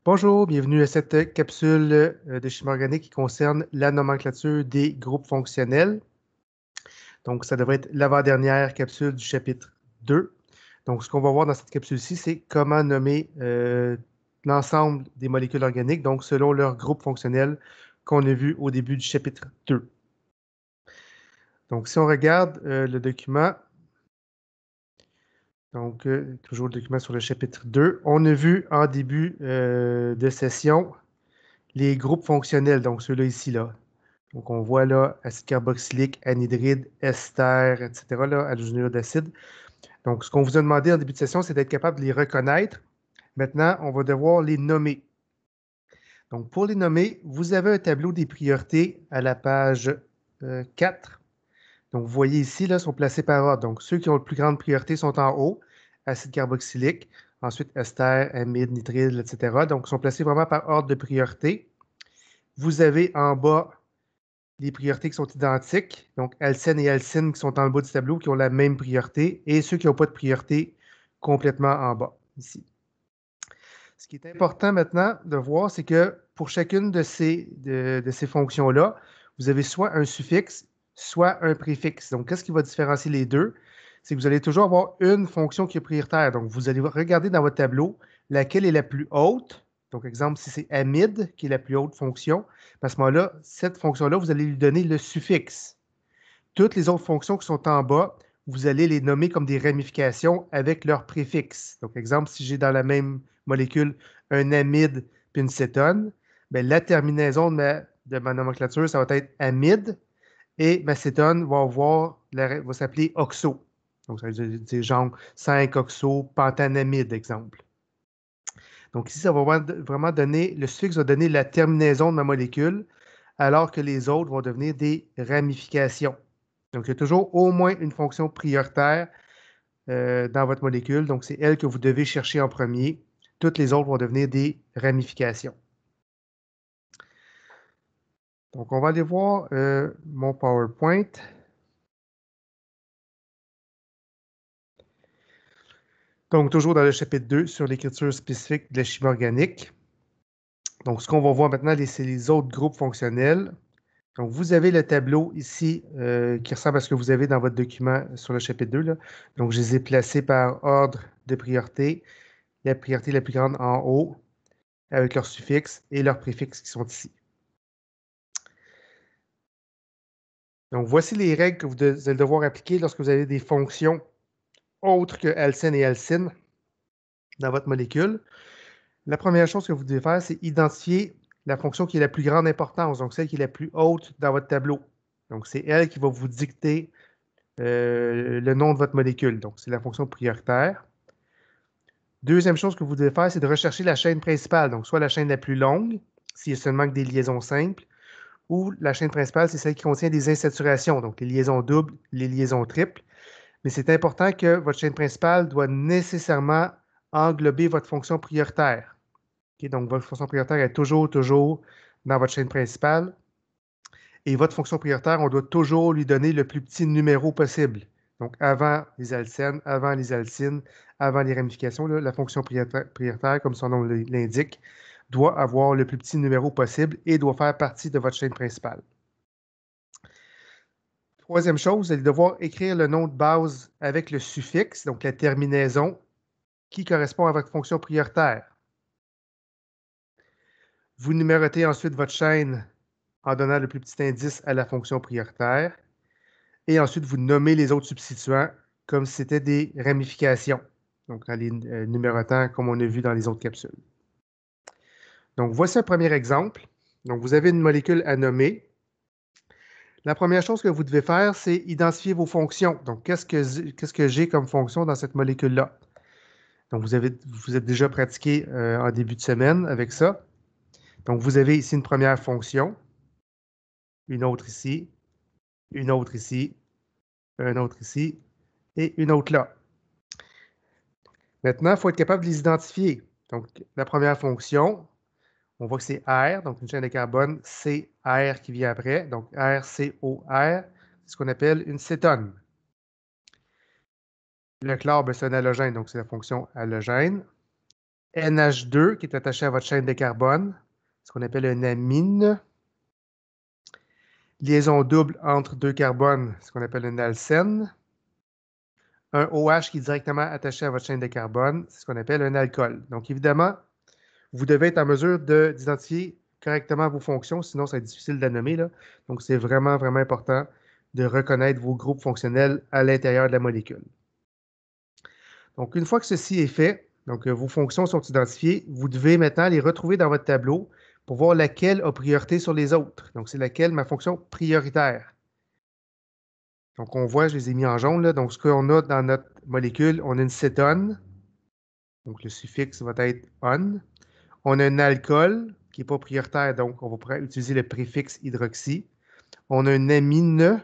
Bonjour, bienvenue à cette capsule de chimie organique qui concerne la nomenclature des groupes fonctionnels. Donc, ça devrait être l'avant-dernière capsule du chapitre 2. Donc, ce qu'on va voir dans cette capsule-ci, c'est comment nommer l'ensemble des molécules organiques, donc selon leur groupe fonctionnel qu'on a vu au début du chapitre 2. Donc, si on regarde le document, donc toujours le document sur le chapitre 2, on a vu en début de session les groupes fonctionnels, donc ceux-là ici, là. Donc, on voit là acide carboxylique, anhydride, ester, etc., là, halogénure d'acide. Donc, ce qu'on vous a demandé en début de session, c'est d'être capable de les reconnaître. Maintenant, on va devoir les nommer. Donc, pour les nommer, vous avez un tableau des priorités à la page 4. Donc, vous voyez ici, là, sont placés par ordre. Donc, ceux qui ont la plus grande priorité sont en haut, acide carboxylique, ensuite ester, amide, nitrite, etc. Donc, ils sont placés vraiment par ordre de priorité. Vous avez en bas les priorités qui sont identiques, donc alcène et alcyne qui sont en bas du tableau, qui ont la même priorité, et ceux qui n'ont pas de priorité complètement en bas, ici. Ce qui est important maintenant de voir, c'est que pour chacune de ces fonctions-là, vous avez soit un suffixe, soit un préfixe. Donc, qu'est-ce qui va différencier les deux? C'est que vous allez toujours avoir une fonction qui est prioritaire. Donc, vous allez regarder dans votre tableau laquelle est la plus haute. Donc, exemple, si c'est amide, qui est la plus haute fonction, à ce moment-là, cette fonction-là, vous allez lui donner le suffixe. Toutes les autres fonctions qui sont en bas, vous allez les nommer comme des ramifications avec leur préfixe. Donc, exemple, si j'ai dans la même molécule un amide puis une cétone, bien, la terminaison de ma nomenclature, ça va être amide et ma cétone va s'appeler oxo. Donc, ça veut dire genre 5-oxo pentanamide, exemple. Donc, ici, ça va vraiment donner, le suffixe va donner la terminaison de ma molécule, alors que les autres vont devenir des ramifications. Donc, il y a toujours au moins une fonction prioritaire dans votre molécule. Donc, c'est elle que vous devez chercher en premier. Toutes les autres vont devenir des ramifications. Donc, on va aller voir mon PowerPoint. Donc, toujours dans le chapitre 2 sur l'écriture spécifique de la chimie organique. Donc, ce qu'on va voir maintenant, c'est les autres groupes fonctionnels. Donc, vous avez le tableau ici qui ressemble à ce que vous avez dans votre document sur le chapitre 2, là. Donc, je les ai placés par ordre de priorité. La priorité la plus grande en haut, avec leur suffixe et leurs préfixes qui sont ici. Donc, voici les règles que vous allez devoir appliquer lorsque vous avez des fonctions autres que alcène et alcyne dans votre molécule. La première chose que vous devez faire, c'est identifier la fonction qui est la plus grande importance, donc celle qui est la plus haute dans votre tableau. Donc, c'est elle qui va vous dicter le nom de votre molécule. Donc, c'est la fonction prioritaire. Deuxième chose que vous devez faire, c'est de rechercher la chaîne principale, donc soit la chaîne la plus longue, s'il y a seulement que des liaisons simples, ou la chaîne principale, c'est celle qui contient des insaturations, donc les liaisons doubles, les liaisons triples. Mais c'est important que votre chaîne principale doit nécessairement englober votre fonction prioritaire. Okay? Donc, votre fonction prioritaire est toujours dans votre chaîne principale. Et votre fonction prioritaire, on doit toujours lui donner le plus petit numéro possible. Donc, avant les alcènes, avant les alcynes, avant les ramifications, là, la fonction prioritaire, comme son nom l'indique, doit avoir le plus petit numéro possible et doit faire partie de votre chaîne principale. Troisième chose, vous allez devoir écrire le nom de base avec le suffixe, donc la terminaison, qui correspond à votre fonction prioritaire. Vous numérotez ensuite votre chaîne en donnant le plus petit indice à la fonction prioritaire. Et ensuite, vous nommez les autres substituants comme si c'était des ramifications, donc en les numérotant comme on a vu dans les autres capsules. Donc, voici un premier exemple. Donc, vous avez une molécule à nommer. La première chose que vous devez faire, c'est identifier vos fonctions. Donc, qu'est-ce que j'ai comme fonction dans cette molécule-là? Donc, vous êtes déjà pratiqué en début de semaine avec ça. Donc, vous avez ici une première fonction, une autre ici, une autre ici, une autre ici et une autre là. Maintenant, il faut être capable de les identifier. Donc, la première fonction, on voit que c'est R, donc une chaîne de carbone, c'est R qui vient après. Donc, RCOR, c'est ce qu'on appelle une cétone. Le chlore, c'est un halogène, donc c'est la fonction halogène. NH2 qui est attaché à votre chaîne de carbone, ce qu'on appelle un amine. Liaison double entre deux carbones, ce qu'on appelle un alcène. Un OH qui est directement attaché à votre chaîne de carbone, c'est ce qu'on appelle un alcool. Donc, évidemment, vous devez être en mesure d'identifier correctement vos fonctions, sinon ça va être difficile de la nommer, là. Donc, c'est vraiment, vraiment important de reconnaître vos groupes fonctionnels à l'intérieur de la molécule. Donc, une fois que ceci est fait, donc vos fonctions sont identifiées, vous devez maintenant les retrouver dans votre tableau pour voir laquelle a priorité sur les autres. Donc, c'est laquelle ma fonction prioritaire. Donc, on voit, je les ai mis en jaune, là. Donc, ce qu'on a dans notre molécule, on a une cétone. Donc, le suffixe va être on. On a un alcool qui n'est pas prioritaire, donc on va pouvoir utiliser le préfixe hydroxy. On a une amine,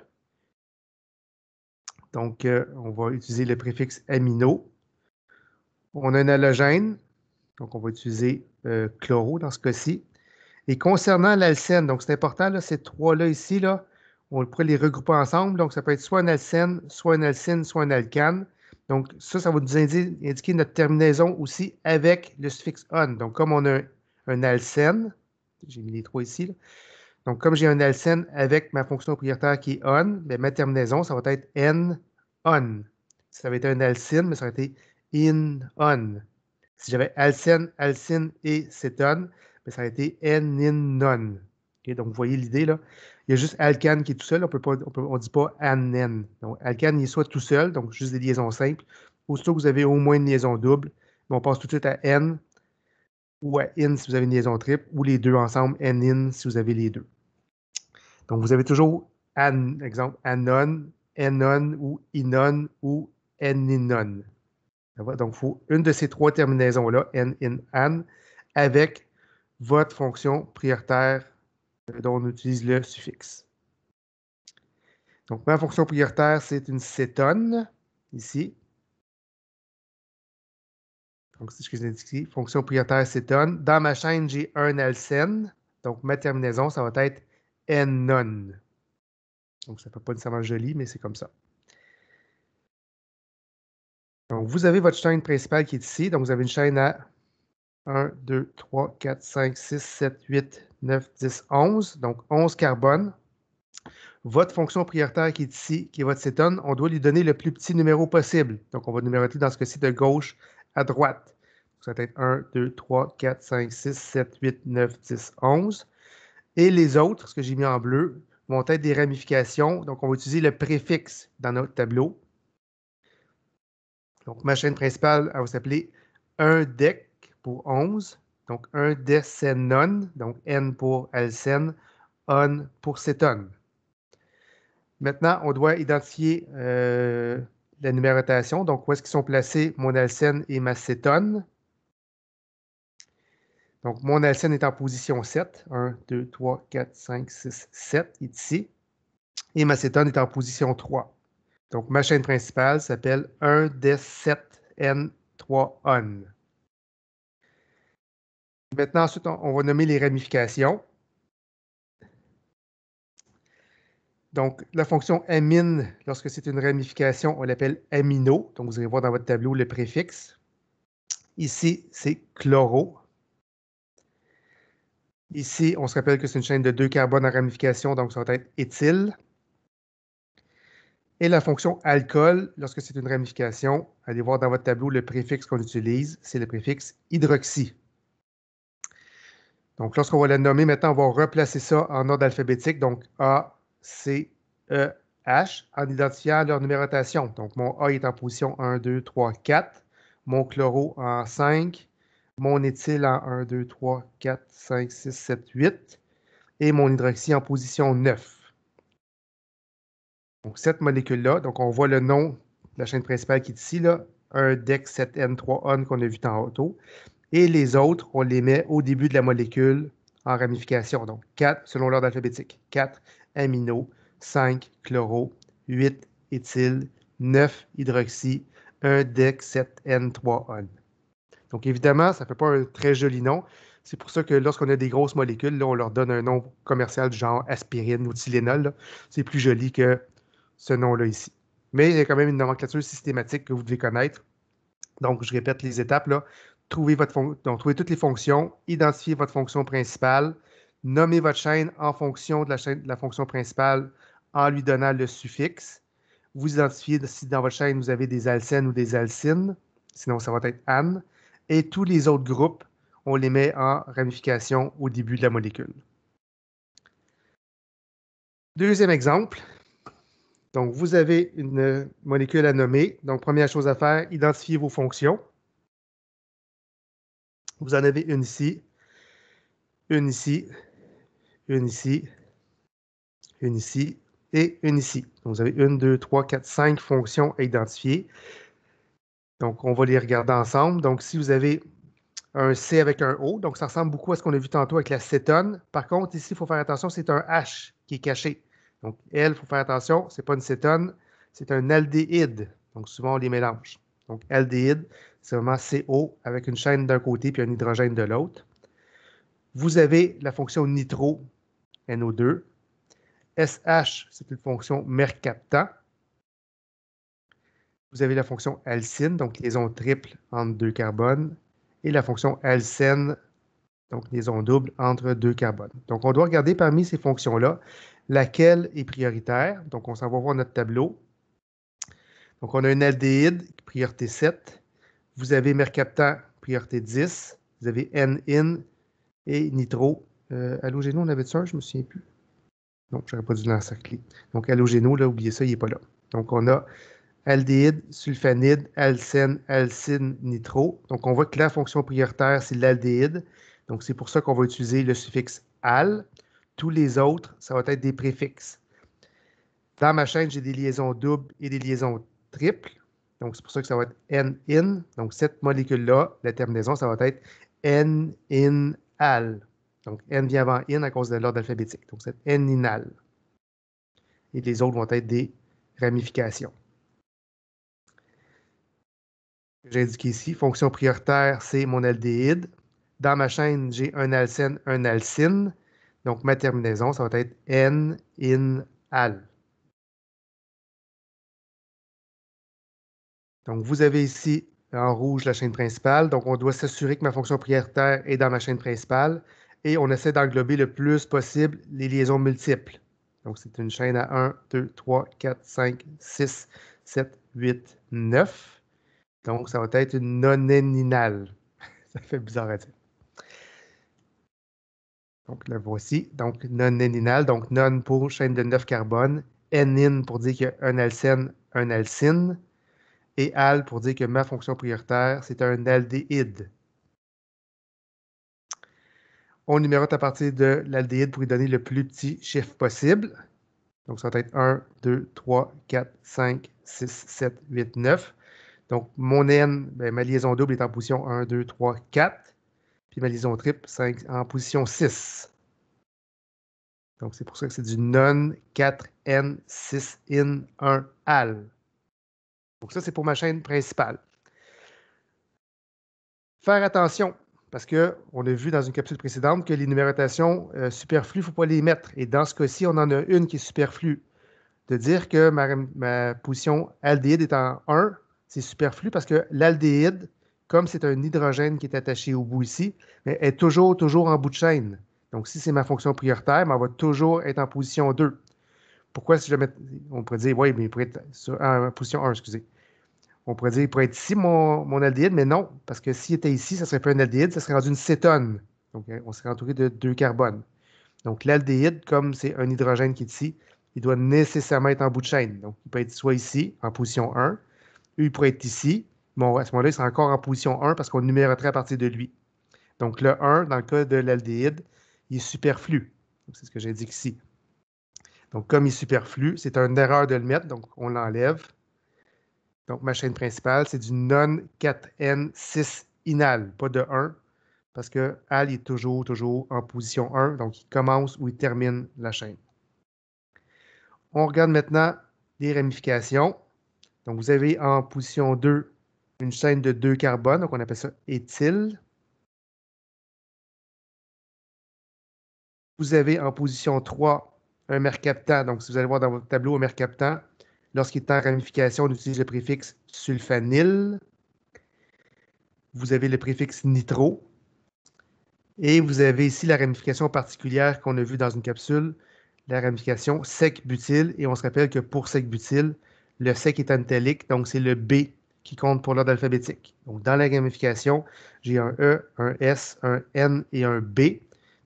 donc on va utiliser le préfixe amino. On a un halogène, donc on va utiliser chloro dans ce cas-ci. Et concernant l'alcène, donc c'est important, là, ces trois-là ici, là, on pourrait les regrouper ensemble. Donc ça peut être soit un alcène, soit un alcyne, soit un alcane. Donc ça va nous indiquer notre terminaison aussi avec le suffixe on. Donc comme on a un alcène, j'ai mis les trois ici, là. Donc comme j'ai un alcène avec ma fonction prioritaire qui est on, bien, ma terminaison, ça va être n on. Si ça avait été un alcyne, mais ça aurait été in on. Si j'avais alcène, alcyne et cétone, bien, ça aurait été n-in-non. Okay, donc, vous voyez l'idée, là. Il y a juste alcane qui est tout seul. On ne dit pas anen. Donc, alcane, il est soit tout seul, donc juste des liaisons simples. Aussitôt que vous avez au moins une liaison double, on passe tout de suite à n ou à in si vous avez une liaison triple, ou les deux ensemble, n-in si vous avez les deux. Donc, vous avez toujours, exemple, anon, enon ou inon ou eninon. Donc, il faut une de ces trois terminaisons-là, n, in, an, avec votre fonction prioritaire dont on utilise le suffixe. Donc, ma fonction prioritaire, c'est une cétone, ici. Donc, c'est ce que j'ai indiqué, fonction prioritaire cétone. Dans ma chaîne, j'ai un alcène. Donc, ma terminaison, ça va être n-non. Donc, ça ne fait pas nécessairement joli, mais c'est comme ça. Donc, vous avez votre chaîne principale qui est ici. Donc, vous avez une chaîne à 1, 2, 3, 4, 5, 6, 7, 8, 9, 10, 11. Donc, 11 carbones. Votre fonction prioritaire qui est ici, qui est votre cétone, on doit lui donner le plus petit numéro possible. Donc, on va numéroter dans ce cas-ci de gauche à droite. Ça va être 1, 2, 3, 4, 5, 6, 7, 8, 9, 10, 11. Et les autres, ce que j'ai mis en bleu, vont être des ramifications. Donc, on va utiliser le préfixe dans notre tableau. Donc, ma chaîne principale, elle va s'appeler 1-dec pour 11. Donc, 1-décénone, donc N pour alcène, on pour cétone. Maintenant, on doit identifier la numérotation. Donc, où est-ce qu'ils sont placés mon alcène et ma cétone? Donc, mon alcène est en position 7. 1, 2, 3, 4, 5, 6, 7, ici. Et ma cétone est en position 3. Donc, ma chaîne principale s'appelle 1-des-7-N-3-on. Maintenant, ensuite, on va nommer les ramifications. Donc, la fonction amine, lorsque c'est une ramification, on l'appelle amino. Donc, vous allez voir dans votre tableau le préfixe. Ici, c'est chloro. Ici, on se rappelle que c'est une chaîne de 2 carbones en ramification, donc ça va être éthyle. Et la fonction alcool, lorsque c'est une ramification, allez voir dans votre tableau le préfixe qu'on utilise, c'est le préfixe hydroxy. Donc, lorsqu'on va la nommer, maintenant, on va replacer ça en ordre alphabétique, donc A, C, E, H, en identifiant leur numérotation. Donc, mon A est en position 1, 2, 3, 4, mon chloro en 5, mon éthyle en 1, 2, 3, 4, 5, 6, 7, 8, et mon hydroxy en position 9. Donc, cette molécule-là, donc on voit le nom de la chaîne principale qui est ici, là, 1-dec-7-N3-on qu'on a vu tantôt. Et les autres, on les met au début de la molécule en ramification. Donc, 4 selon l'ordre alphabétique. 4 amino, 5 chloro, 8 éthyle, 9 hydroxy, 1-dec-7-N3-on. Donc, évidemment, ça ne fait pas un très joli nom. C'est pour ça que lorsqu'on a des grosses molécules, là, on leur donne un nom commercial du genre aspirine ou Tylenol. C'est plus joli que ce nom-là ici. Mais il y a quand même une nomenclature systématique que vous devez connaître. Donc, je répète les étapes, là. trouvez toutes les fonctions, identifiez votre fonction principale, nommez votre chaîne en fonction de la fonction principale en lui donnant le suffixe. Vous identifiez si dans votre chaîne vous avez des alcènes ou des alcynes, sinon ça va être Anne. Et tous les autres groupes, on les met en ramification au début de la molécule. Deuxième exemple. Donc, vous avez une molécule à nommer. Donc, première chose à faire, identifiez vos fonctions. Vous en avez une ici, une ici, une ici, une ici et une ici. Donc, vous avez 1, 2, 3, 4, 5 fonctions à identifier. Donc, on va les regarder ensemble. Donc, si vous avez un C avec un O, donc ça ressemble beaucoup à ce qu'on a vu tantôt avec la cétone. Par contre, ici, il faut faire attention, c'est un H qui est caché. Donc, il faut faire attention, ce n'est pas une cétone, c'est un aldéhyde. Donc, souvent, on les mélange. Donc, aldéhyde, c'est vraiment CO avec une chaîne d'un côté puis un hydrogène de l'autre. Vous avez la fonction nitro, NO2. SH, c'est une fonction mercaptan. Vous avez la fonction alcyne, donc liaison triple entre deux carbones. Et la fonction alcène, donc liaison double entre deux carbones. Donc, on doit regarder parmi ces fonctions-là laquelle est prioritaire. Donc, on s'en va voir notre tableau. Donc, on a un aldéhyde, priorité 7. Vous avez mercaptan, priorité 10. Vous avez N-in et nitro. Halogéno, on avait-tu un? Je ne me souviens plus. Non, je n'aurais pas dû l'encercler. Donc, halogéno, là, oubliez ça, il n'est pas là. Donc, on a aldéhyde, sulfanide, alcène, alcyne, nitro. Donc, on voit que la fonction prioritaire, c'est l'aldéhyde. Donc, c'est pour ça qu'on va utiliser le suffixe al. Tous les autres, ça va être des préfixes. Dans ma chaîne, j'ai des liaisons doubles et des liaisons triples. Donc, c'est pour ça que ça va être N-in. Donc, cette molécule-là, la terminaison, ça va être N-in-al. Donc, N vient avant in à cause de l'ordre alphabétique. Donc, c'est N-inal. Et les autres vont être des ramifications. J'ai indiqué ici, fonction prioritaire, c'est mon aldéhyde. Dans ma chaîne, j'ai un alcène, un alcyne. Donc, ma terminaison, ça va être N-in-al. Donc, vous avez ici en rouge la chaîne principale. Donc, on doit s'assurer que ma fonction prioritaire est dans ma chaîne principale. Et on essaie d'englober le plus possible les liaisons multiples. Donc, c'est une chaîne à 1, 2, 3, 4, 5, 6, 7, 8, 9. Donc, ça va être une nonéninale. Ça fait bizarre à dire. Donc, la voici. Donc, non-néninale. Donc, non pour chaîne de 9 carbones. N-in pour dire qu'il y a un alcène, un alcyne. Et al pour dire que ma fonction prioritaire, c'est un aldéhyde. On numérote à partir de l'aldéhyde pour lui donner le plus petit chiffre possible. Donc, ça va être 1, 2, 3, 4, 5, 6, 7, 8, 9. Donc, mon N, ben, ma liaison double est en position 1, 2, 3, 4. Puis ma liaison triple, 5, en position 6. Donc, c'est pour ça que c'est du non 4N 6in 1 al. Donc, ça, c'est pour ma chaîne principale. Faire attention, parce qu'on a vu dans une capsule précédente que les numérotations superflues, il ne faut pas les mettre. Et dans ce cas-ci, on en a une qui est superflue. De dire que ma position aldéhyde est en 1, c'est superflu parce que l'aldéhyde, comme c'est un hydrogène qui est attaché au bout ici, est toujours en bout de chaîne. Donc, si c'est ma fonction prioritaire, elle va toujours être en position 2. Pourquoi si jamais on pourrait dire, oui, mais il pourrait être en position 1, excusez. On pourrait dire, il pourrait être ici, mon aldéhyde, mais non, parce que s'il était ici, ça ne serait pas un aldéhyde, ça serait rendu une cétone. Donc, on serait entouré de 2 carbones. Donc, l'aldéhyde, comme c'est un hydrogène qui est ici, il doit nécessairement être en bout de chaîne. Donc, il peut être soit ici, en position 1, ou il pourrait être ici. Bon, à ce moment-là, il sera encore en position 1 parce qu'on numéroterait à partir de lui. Donc, le 1, dans le cas de l'aldéhyde, il est superflu. C'est ce que j'indique ici. Donc, comme il est superflu, c'est une erreur de le mettre, donc on l'enlève. Donc, ma chaîne principale, c'est du non 4N 6 inal, pas de 1, parce que al est toujours en position 1, donc il commence ou il termine la chaîne. On regarde maintenant les ramifications. Donc, vous avez en position 2 une chaîne de 2 carbones, donc on appelle ça éthyle. Vous avez en position 3 un mercaptan. Donc, si vous allez voir dans votre tableau, un mercaptan, lorsqu'il est en ramification, on utilise le préfixe sulfanyle. vous avez le préfixe nitro. Et vous avez ici la ramification particulière qu'on a vue dans une capsule, la ramification sec-butyl. Et on se rappelle que pour sec-butyl, le sec est antallique, donc c'est le B qui compte pour l'ordre alphabétique. Donc dans la ramification, j'ai un E, un S, un N et un B.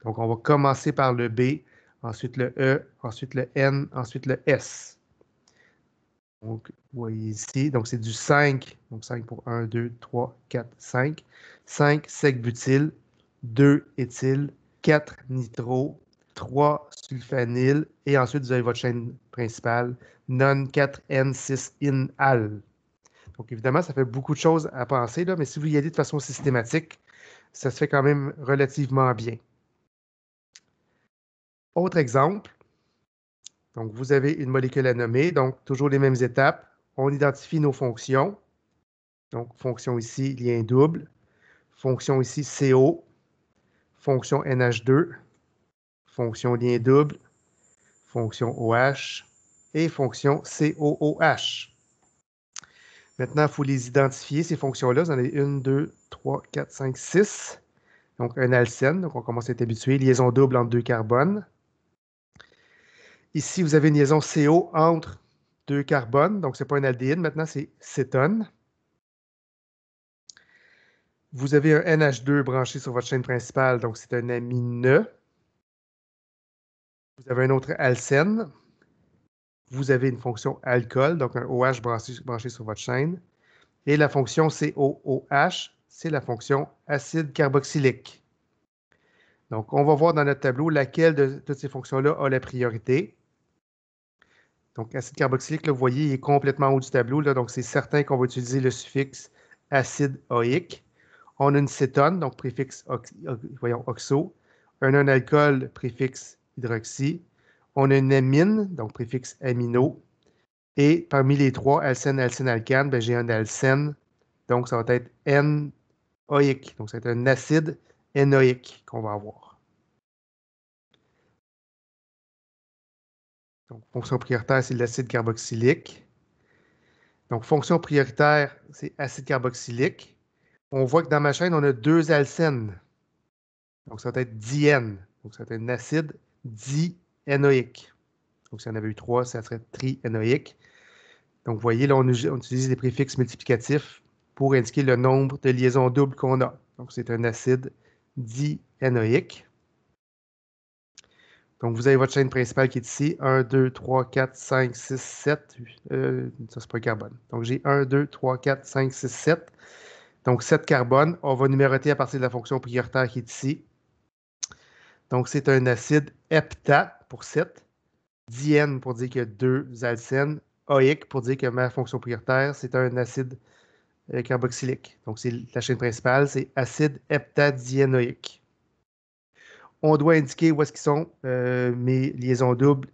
Donc on va commencer par le B, ensuite le E, ensuite le N, ensuite le S. Donc, vous voyez ici, donc c'est du 5. Donc 5 pour 1, 2, 3, 4, 5. 5 sec-butyl, 2 éthyl, 4 nitro, 3 sulfanyle, et ensuite vous avez votre chaîne principale, non 4N6-IN-AL. Donc évidemment, ça fait beaucoup de choses à penser, là, mais si vous y allez de façon systématique, ça se fait quand même relativement bien. Autre exemple, donc vous avez une molécule à nommer, donc toujours les mêmes étapes. On identifie nos fonctions. Donc, fonction ici, lien double. Fonction ici, CO. Fonction NH2. Fonction lien double. Fonction OH. Et fonction COOH. Maintenant, il faut les identifier, ces fonctions-là. Vous en avez 1, 2, 3, 4, 5, 6. Donc, un alcène. Donc, on commence à être habitué. Liaison double entre deux carbones. Ici, vous avez une liaison CO entre deux carbones. Donc, ce n'est pas un aldéhyde. Maintenant, c'est cétone. Vous avez un NH2 branché sur votre chaîne principale, donc c'est un amineux. Vous avez un autre alcène. Vous avez une fonction alcool, donc un OH branché sur votre chaîne. Et la fonction COOH, c'est la fonction acide carboxylique. Donc, on va voir dans notre tableau laquelle de toutes ces fonctions-là a la priorité. Donc, acide carboxylique, là, vous voyez, il est complètement en haut du tableau, là, donc c'est certain qu'on va utiliser le suffixe acide oïque. On a une cétone, donc préfixe oxo. Un alcool, préfixe hydroxy. On a une amine, donc préfixe amino. Et parmi les trois, alcène, alcène, alcane, ben, j'ai un alcène, donc ça va être N-oïque. Donc, c'est un acide N-oïque qu'on va avoir. Donc, fonction prioritaire, c'est l'acide carboxylique. Donc, fonction prioritaire, c'est acide carboxylique. On voit que dans ma chaîne, on a deux alcènes. Donc, ça va être diène. Donc, ça va être un acide diénoïque. Donc, si on avait eu 3, ça serait triénoïque. Donc, vous voyez, là, on utilise des préfixes multiplicatifs pour indiquer le nombre de liaisons doubles qu'on a. Donc, c'est un acide diénoïque. Donc, vous avez votre chaîne principale qui est ici. 1, 2, 3, 4, 5, 6, 7. Ça, c'est pas le carbone. Donc, j'ai 1, 2, 3, 4, 5, 6, 7. Donc, 7 carbones. On va numéroter à partir de la fonction prioritaire qui est ici. Donc, c'est un acide hepta pour 7. Diène pour dire qu'il y a 2 alcènes. Oïque pour dire que ma fonction prioritaire, c'est un acide carboxylique. Donc, c'est la chaîne principale, c'est acide heptadiénoïque. On doit indiquer où est-ce qu'ils sont mes liaisons doubles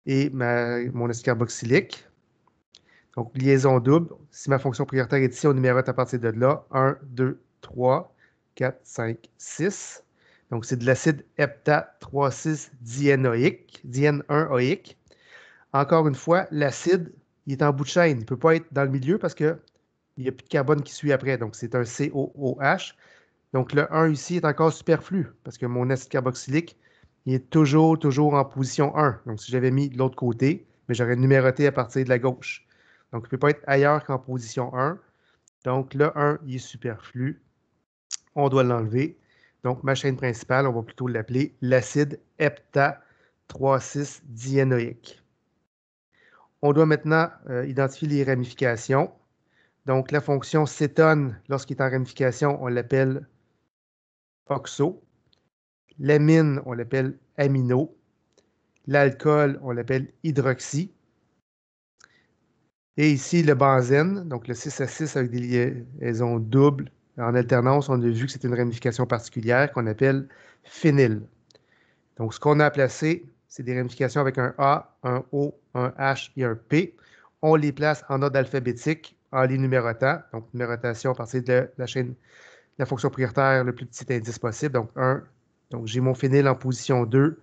et mon acide carboxylique. Donc, liaison double, si ma fonction prioritaire est ici, on numérote à partir de là. 1, 2, 3, 4, 5, 6. Donc, c'est de l'acide hepta-3,6-diénoïque, diène 1-oïque. Encore une fois, l'acide, il est en bout de chaîne. Il ne peut pas être dans le milieu parce qu'il n'y a plus de carbone qui suit après. Donc, c'est un COOH. Donc, le 1 ici est encore superflu parce que mon acide carboxylique, il est toujours en position 1. Donc, si j'avais mis de l'autre côté, mais j'aurais numéroté à partir de la gauche. Donc, il ne peut pas être ailleurs qu'en position 1. Donc, le 1, il est superflu. On doit l'enlever. Donc, ma chaîne principale, on va plutôt l'appeler l'acide hepta-3,6-diénoïque. On doit maintenant identifier les ramifications. Donc, la fonction cétone, lorsqu'il est en ramification, on l'appelle oxo. L'amine, on l'appelle amino. L'alcool, on l'appelle hydroxy. Et ici, le benzène, donc le 6 à 6 avec des liaisons doubles en alternance, on a vu que c'est une ramification particulière qu'on appelle phényl. Donc, ce qu'on a à placer, c'est des ramifications avec un A, un O, un H et un P. On les place en ordre alphabétique en les numérotant. Donc, numérotation à partir de la chaîne, la fonction prioritaire, le plus petit indice possible. Donc, 1. Donc, j'ai mon phényl en position 2,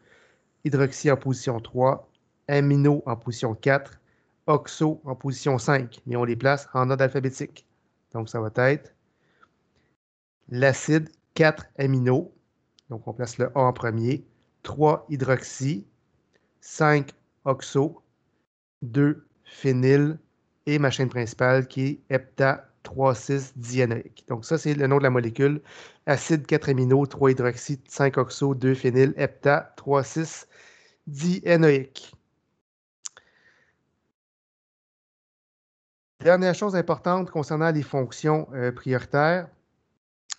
hydroxy en position 3, amino en position 4, oxo en position 5. Mais on les place en ordre alphabétique. Donc, ça va être l'acide 4 amino, donc on place le A en premier, 3 hydroxy, 5 oxo, 2 phényl et ma chaîne principale qui est hepta-3,6-dianoïque. Donc ça, c'est le nom de la molécule. Acide 4 amino, 3 hydroxy, 5 oxo, 2 phényl, hepta-3,6-dianoïque. Dernière chose importante concernant les fonctions prioritaires,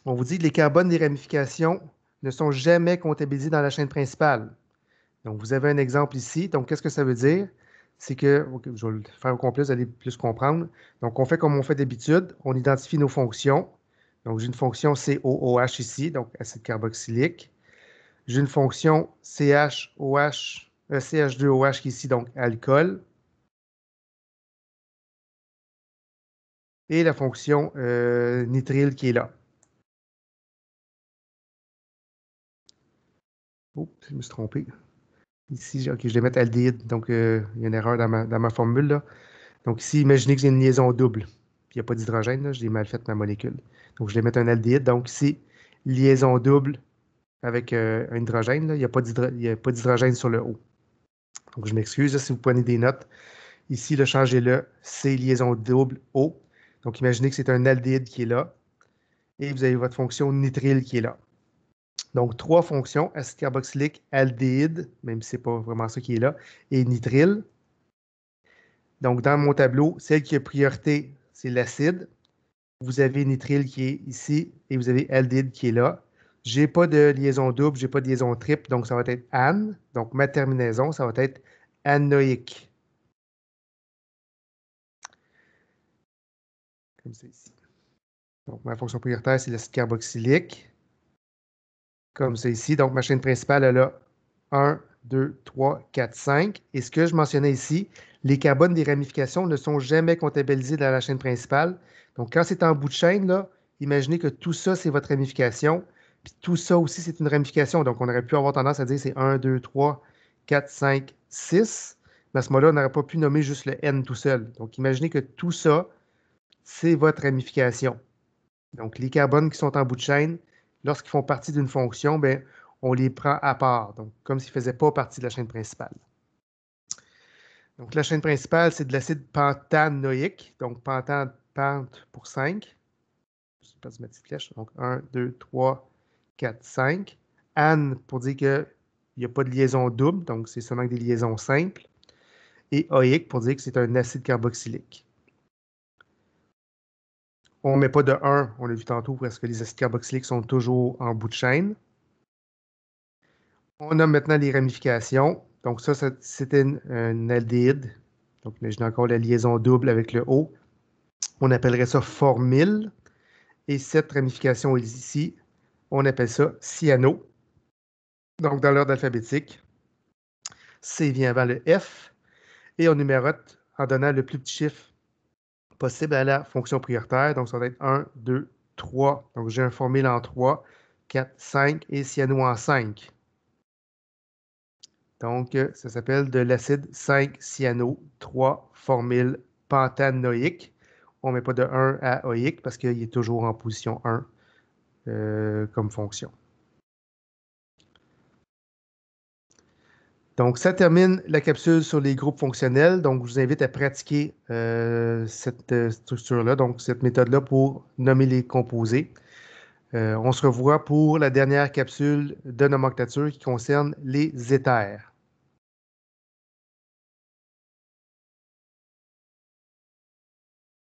on vous dit que les carbones des ramifications ne sont jamais comptabilisés dans la chaîne principale. Donc, vous avez un exemple ici. Donc, qu'est-ce que ça veut dire? C'est que, je vais le faire au complet, vous allez plus comprendre. Donc, on fait comme on fait d'habitude. On identifie nos fonctions. Donc, j'ai une fonction COOH ici, donc acide carboxylique. J'ai une fonction CH2OH qui est ici, donc alcool. Et la fonction nitrile qui est là. Oh, je me suis trompé. Ici, OK, je vais mettre aldéhyde. Donc, il y a une erreur dans ma formule, là. Donc, ici, imaginez que j'ai une liaison double. Puis, il n'y a pas d'hydrogène, là. J'ai mal fait ma molécule. Donc, je vais mettre un aldéhyde. Donc, ici, liaison double avec un hydrogène, là. Il n'y a pas d'hydrogène sur le haut. Donc, je m'excuse, là, si vous prenez des notes. Ici, le changez-le. C'est liaison double O. Donc, imaginez que c'est un aldéhyde qui est là. Et vous avez votre fonction nitrile qui est là. Donc, trois fonctions, acide carboxylique, aldéhyde, même si ce n'est pas vraiment ça qui est là, et nitrile. Donc, dans mon tableau, celle qui a priorité, c'est l'acide. Vous avez nitrile qui est ici et vous avez aldéhyde qui est là. Je n'ai pas de liaison double, je n'ai pas de liaison triple, donc ça va être an. Donc, ma terminaison, ça va être anoïque. Comme ça ici. Donc, ma fonction prioritaire, c'est l'acide carboxylique. Comme ça ici. Donc, ma chaîne principale, elle a 1, 2, 3, 4, 5. Et ce que je mentionnais ici, les carbones des ramifications ne sont jamais comptabilisés dans la chaîne principale. Donc, quand c'est en bout de chaîne, là, imaginez que tout ça, c'est votre ramification. Puis tout ça aussi, c'est une ramification. Donc, on aurait pu avoir tendance à dire c'est 1, 2, 3, 4, 5, 6. Mais à ce moment-là, on n'aurait pas pu nommer juste le N tout seul. Donc, imaginez que tout ça, c'est votre ramification. Donc, les carbones qui sont en bout de chaîne, lorsqu'ils font partie d'une fonction, bien, on les prend à part, donc comme s'ils ne faisaient pas partie de la chaîne principale. Donc, la chaîne principale, c'est de l'acide pentanoïque, donc pente pour 5. Je vais passer ma petite flèche. Donc, 1, 2, 3, 4, 5. An pour dire qu'il n'y a pas de liaison double, donc c'est seulement des liaisons simples. Et oïque pour dire que c'est un acide carboxylique. On ne met pas de 1, on l'a vu tantôt, parce que les acides carboxyliques sont toujours en bout de chaîne. On a maintenant les ramifications. Donc ça c'était un aldéhyde. Donc imaginez encore la liaison double avec le O. On appellerait ça formyle. Et cette ramification ici, on appelle ça cyano. Donc dans l'ordre alphabétique, C vient avant le F. Et on numérote en donnant le plus petit chiffre possible à la fonction prioritaire. Donc ça va être 1, 2, 3. Donc j'ai un formyle en 3, 4, 5 et cyano en 5. Donc, ça s'appelle de l'acide 5-cyano-3-formyle pentanoïque. On ne met pas de 1 à oïque parce qu'il est toujours en position 1 comme fonction. Donc, ça termine la capsule sur les groupes fonctionnels. Donc, je vous invite à pratiquer cette structure-là, donc cette méthode-là pour nommer les composés. On se revoit pour la dernière capsule de nomenclature qui concerne les éthers.